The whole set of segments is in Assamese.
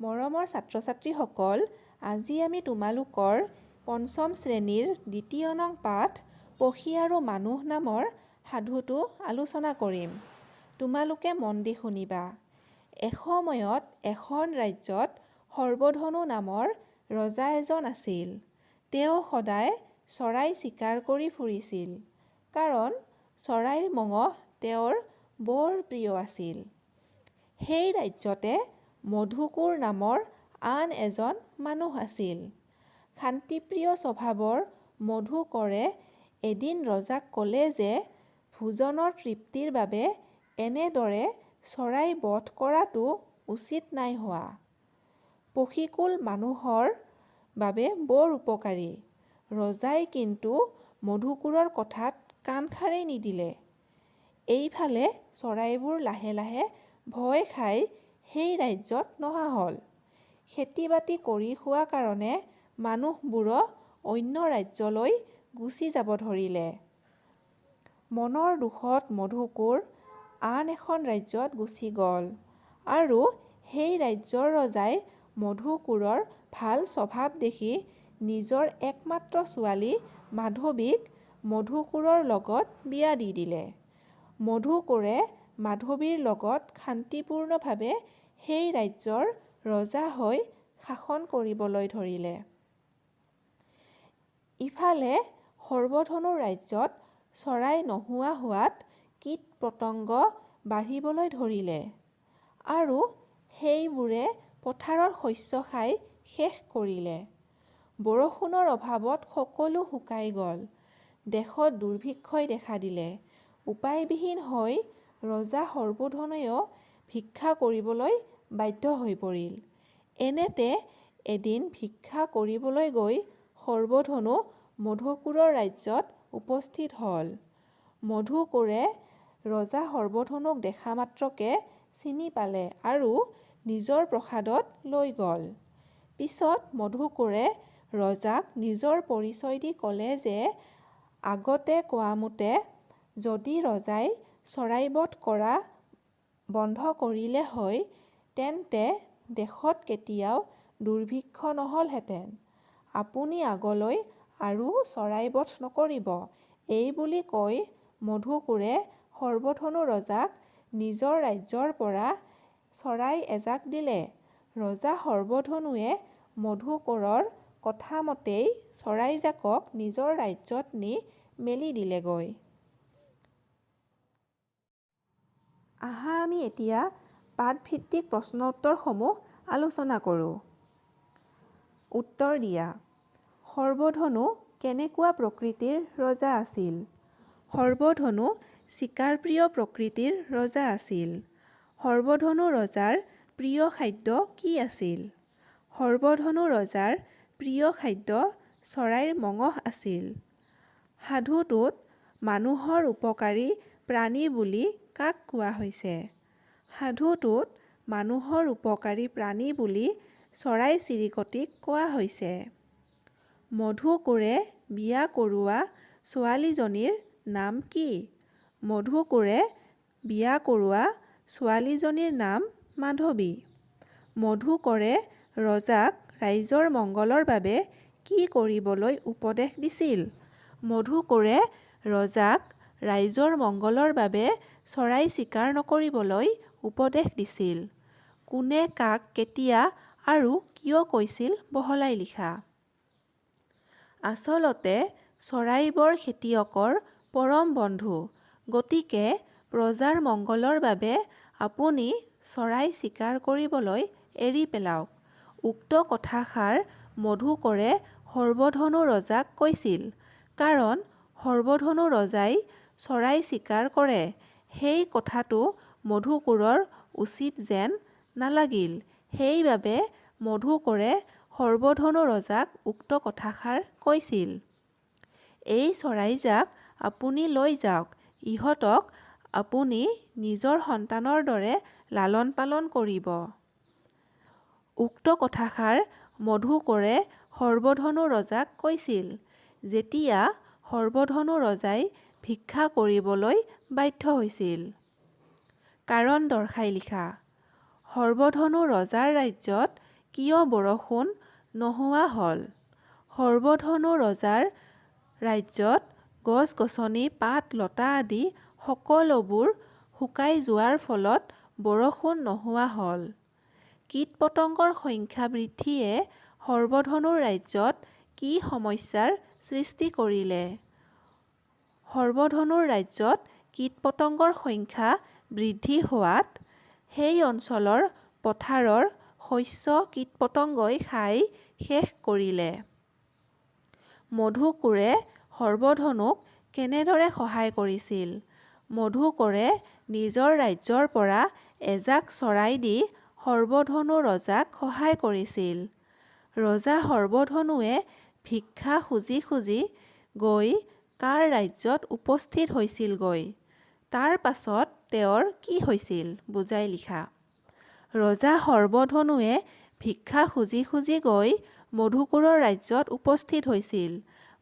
মৰমৰ ছাত্ৰ-ছাত্ৰীসকল, আজি আমি তোমালোকৰ পঞ্চম শ্ৰেণীৰ দ্বিতীয় নং পাঠ পখী আৰু মানুহ নামৰ সাধুটো আলোচনা কৰিম। তোমালোকে মন দি শুনিবা। এসময়ত এখন ৰাজ্যত সৰ্বধনু নামৰ ৰজা এজন আছিল। তেওঁ সদায় চৰাই চিকাৰ কৰি ফুৰিছিল, কাৰণ চৰাইৰ মঙহ তেওঁৰ বৰ প্ৰিয় আছিল। সেই ৰাজ্যতে মধুকুৰ নামৰ আন এজন মানুহ আছিল। শান্তিপ্ৰিয় স্বভাৱৰ মধুকৰে এদিন ৰজাক ক'লে যে ভোজনৰ তৃপ্তিৰ বাবে এনেদৰে চৰাই বধ কৰাটো উচিত নাই হোৱা। পখীকুল মানুহৰ বাবে বৰ উপকাৰী। ৰজাই কিন্তু মধুকুৰৰ কথাত কাণ সাৰেই নিদিলে। এইফালে চৰাইবোৰ লাহে লাহে ভয় খাই সেই ৰাজ্যত নহা হ'ল। খেতি-বাতি কৰি খোৱা কাৰণে মানুহবোৰো অন্য ৰাজ্যলৈ গুচি যাব ধৰিলে। মনৰ দুখত মধুকুৰ আন এখন ৰাজ্যত গুচি গ'ল আৰু সেই ৰাজ্যৰ ৰজাই মধুকুৰৰ ভাল স্বভাৱ দেখি নিজৰ একমাত্ৰ ছোৱালী মাধৱীক মধুকুৰৰ লগত বিয়া দি দিলে। মধুকুৰে মাধৱীৰ লগত শান্তিপূৰ্ণভাৱে সেই ৰাজ্যৰ ৰজা হৈ শাসন কৰিবলৈ ধৰিলে। ইফালে সৰ্বধনু ৰাজ্যত চৰাই নোহোৱা হোৱাত কীট-পতংগ বাঢ়িবলৈ ধৰিলে আৰু সেইবোৰে পথাৰৰ শস্য খাই শেষ কৰিলে। বৰষুণৰ অভাৱত সকলো শুকাই গ'ল। দেশত দুৰ্ভিক্ষই দেখা দিলে। উপায়বিহীন হৈ ৰজা সৰ্বধনুৱেও ভিক্ষা কৰিবলৈ বাধ্য হৈ পৰিল। এনেতে এদিন ভিক্ষা কৰিবলৈ গৈ সৰ্বধনু মধুকুৰৰ ৰাজ্যত উপস্থিত হ'ল। মধুকুৰে ৰজা সৰ্বধনুক দেখা মাত্ৰকে চিনি পালে আৰু নিজৰ প্ৰসাদত লৈ গ'ল। পিছত মধুকুৰে ৰজাক নিজৰ পৰিচয় দি ক'লে যে আগতে কোৱামতে যদি ৰজাই চৰাই বধ কৰা বন্ধ কৰিলে হয়, তেন্তে দেশত কেতিয়াও দুৰ্ভিক্ষ নহ'লহেঁতেন। আপুনি আগলৈ আৰু চৰাই বধ নকৰিব। এই বুলি কৈ মধুকুৰে সৰ্বধনু ৰজাক নিজৰ ৰাজ্যৰ পৰা চৰাই এজাক দিলে। ৰজা সৰ্বধনুৱে মধুকুৰৰ কথামতেই চৰাইজাকক নিজৰ ৰাজ্যত নি মেলি দিলেগৈ। আহা আমি এতিয়া পাঠভিত্তিক প্ৰশ্ন-উত্তৰসমূহ আলোচনা কৰোঁ। উত্তৰ দিয়া। সৰ্বধনু কেনেকুৱা প্ৰকৃতিৰ ৰজা আছিল? সৰ্বধনু চিকাৰপ্ৰিয় প্ৰকৃতিৰ ৰজা আছিল। সৰ্বধনু ৰজাৰ প্ৰিয় খাদ্য কি আছিল? সৰ্বধনু ৰজাৰ প্ৰিয় খাদ্য চৰাইৰ মঙহ আছিল। সাধুটোত মানুহৰ উপকাৰী প্ৰাণী বুলি কাক কোৱা হৈছে? সাধুটোত মানুহৰ উপকাৰী প্ৰাণী বুলি চৰাই-চিৰিকটিক কোৱা হৈছে। মধুকুৰে বিয়া কৰোৱা ছোৱালীজনীৰ নাম কি? মধুকুৰে বিয়া কৰোৱা ছোৱালীজনীৰ নাম মাধৱী। মধুকৰে ৰজাক ৰাইজৰ মংগলৰ বাবে কি কৰিবলৈ উপদেশ দিছিল? মধুকৰে ৰজাক ৰাইজৰ মংগলৰ বাবে চৰাই চিকাৰ নকৰিবলৈ উপদেশ দিছিল। কোনে কাক কেতিয়া আৰু কিয় কৈছিল বহলাই লিখা। আচলতে চৰাইবোৰ খেতিয়কৰ পৰম বন্ধু। গতিকে প্ৰজাৰ মংগলৰ বাবে আপুনি চৰাই চিকাৰ কৰিবলৈ এৰি পেলাওক। উক্ত কথাষাৰ মধুকৰে সৰ্বধনু ৰজাক কৈছিল, কাৰণ সৰ্বধনু ৰজাই চৰাই চিকাৰ কৰে। সেই কথাটো মধুকুৰৰ উচিত যেন নালাগিল। সেইবাবে মধুকৰে সৰ্বধনু ৰজাক উক্ত কথাষাৰ কৈছিল। এই চৰাইজাক আপুনি লৈ যাওক। ইহঁতক আপুনি নিজৰ সন্তানৰ দৰে লালন পালন কৰিব। উক্ত কথাষাৰ মধুকৰে সৰ্বধনু ৰজাক কৈছিল, যেতিয়া সৰ্বধনু ৰজাই ভিক্ষা কৰিবলৈ বাধ্য হৈছিল। কাৰণ দৰ্শাই লিখা। সৰ্বধনু ৰজাৰ ৰাজ্যত কিয় বৰষুণ নোহোৱা হ'ল? সৰ্বধনু ৰজাৰ ৰাজ্যত গছ-গছনি, পাত, লতা আদি সকলোবোৰ শুকাই যোৱাৰ ফলত বৰষুণ নোহোৱা হ'ল। কীট-পতংগৰ সংখ্যা বৃদ্ধিয়ে সৰ্বধনুৰ ৰাজ্যত কি সমস্যাৰ সৃষ্টি কৰিলে? সৰ্বধনুৰ ৰাজ্যত কীট-পতংগৰ সংখ্যা বৃদ্ধি হোৱাত সেই অঞ্চলৰ পথাৰৰ শস্য কীট-পতংগই খাই শেষ কৰিলে। মধুকোঁৰে সৰ্বধনুক কেনেদৰে সহায় কৰিছিল? মধুকোঁৰে নিজৰ ৰাজ্যৰ পৰা এজাক চৰাই দি সৰ্বধনু ৰজাক সহায় কৰিছিল। ৰজা সৰ্বধনুৱে ভিক্ষা খুজি খুজি গৈ কাৰ ৰাজ্যত উপস্থিত হৈছিলগৈ? তাৰ পাছত তেওঁৰ কি হৈছিল? বুজাই লিখা। ৰজা সৰ্বধনুৱে ভিক্ষা খুজি খুজি গৈ মধুকোঁৰৰ ৰাজ্যত উপস্থিত হৈছিল।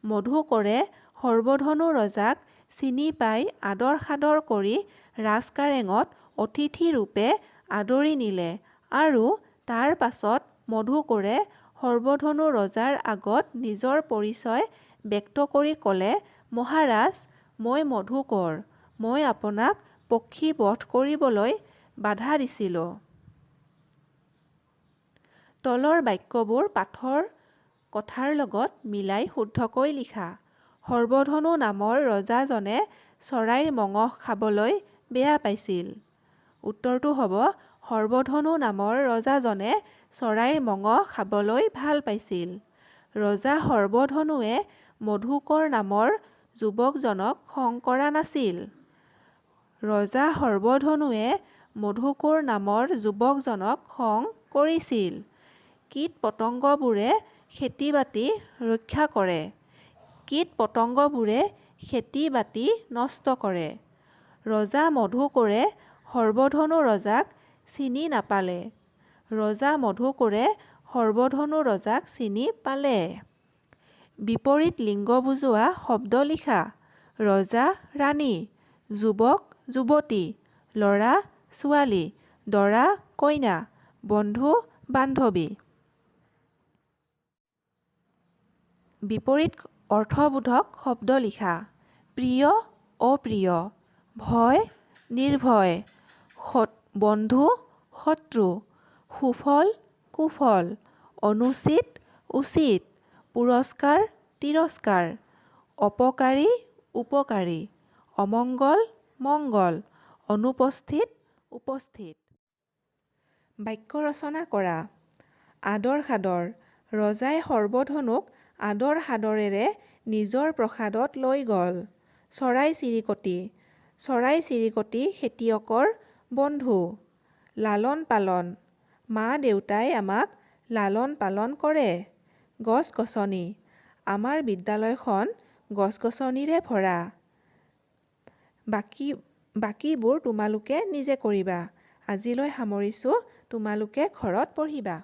মধুকোঁৰে সৰ্বধনু ৰজাক চিনি পাই আদৰ সাদৰ কৰি ৰাজকাৰেঙত অতিথি ৰূপে আদৰি নিলে আৰু তাৰ পাছত মধুকোঁৰে সৰ্বধনু ৰজাৰ আগত নিজৰ পৰিচয় ব্যক্ত কৰি ক'লে, মহাৰাজ, মই মধুকোঁৰ। মই আপোনাক পক্ষী বধ কৰিবলৈ বাধা দিছিলোঁ। তলৰ বাক্যবোৰ পাঠৰ কথাৰ লগত মিলাই শুদ্ধকৈ লিখা। সৰ্বধনু নামৰ ৰজাজনে চৰাইৰ মঙহ খাবলৈ বেয়া পাইছিল। উত্তৰটো হ'ব সৰ্বধনু নামৰ ৰজাজনে চৰাইৰ মঙহ খাবলৈ ভাল পাইছিল। ৰজা সৰ্বধনুৱে মধুকোঁৰ নামৰ যুৱকজনক খং কৰা নাছিল। ৰজা সৰ্বধনুৱে মধুকোঁৰ নামৰ যুৱকজনক খং কৰিছিল। কীট-পতংগবোৰে খেতি-বাতি ৰক্ষা কৰে। কীট-পতংগবোৰে খেতি-বাতি নষ্ট কৰে। ৰজা মধুকোঁৰে সৰ্বধনু ৰজাক চিনি নাপালে। ৰজা মধুকোঁৰে সৰ্বধনু ৰজাক চিনি পালে। বিপৰীত লিংগ বুজোৱা শব্দ লিখা। ৰজা ৰাণী, যুৱক যুৱতী, ল'ৰা ছোৱালী, দৰা কইনা, বন্ধু বান্ধৱী। বিপৰীত অৰ্থবোধক শব্দ লিখা। প্ৰিয় অপ্ৰিয়, ভয় নিৰ্ভয়, বন্ধু শত্ৰু, সুফল কুফল, অনুচিত উচিত, পুৰস্কাৰ তিৰস্কাৰ, অপকাৰী উপকাৰী, অমংগল মংগল, অনুপস্থিত উপস্থিত। বাক্য ৰচনা কৰা। আদৰ সাদৰ। ৰজাই সৰ্বধনুক আদৰ সাদৰেৰে নিজৰ প্ৰসাদত লৈ গ'ল। চৰাই-চিৰিকটি। চৰাই-চিৰিকটি খেতিয়কৰ বন্ধু। লালন পালন। মা-দেউতাই আমাক লালন পালন কৰে। গছ-গছনি। আমাৰ বিদ্যালয়খন গছ-গছনিৰে ভৰা। বাকীবোৰ তোমালোকে নিজে কৰিবা। আজিলৈ সামৰিছোঁ। তোমালোকে ঘৰত পঢ়িবা।